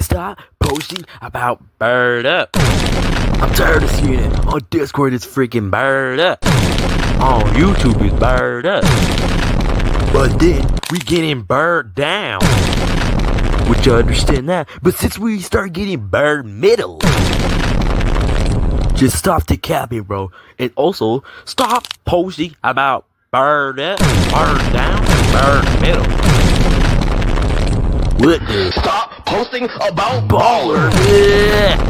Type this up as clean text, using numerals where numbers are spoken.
Stop posting about Bird Up. I'm tired of seeing it. On Discord it's freaking Bird Up. On YouTube it's Bird Up. But then we getting Bird Down. Which I understand that. But since we start getting Bird Middle, just stop the capping, bro. And also, stop posting about Bird Up, Bird Down, Bird Middle. What the? Stop posting about Baller. Yeah.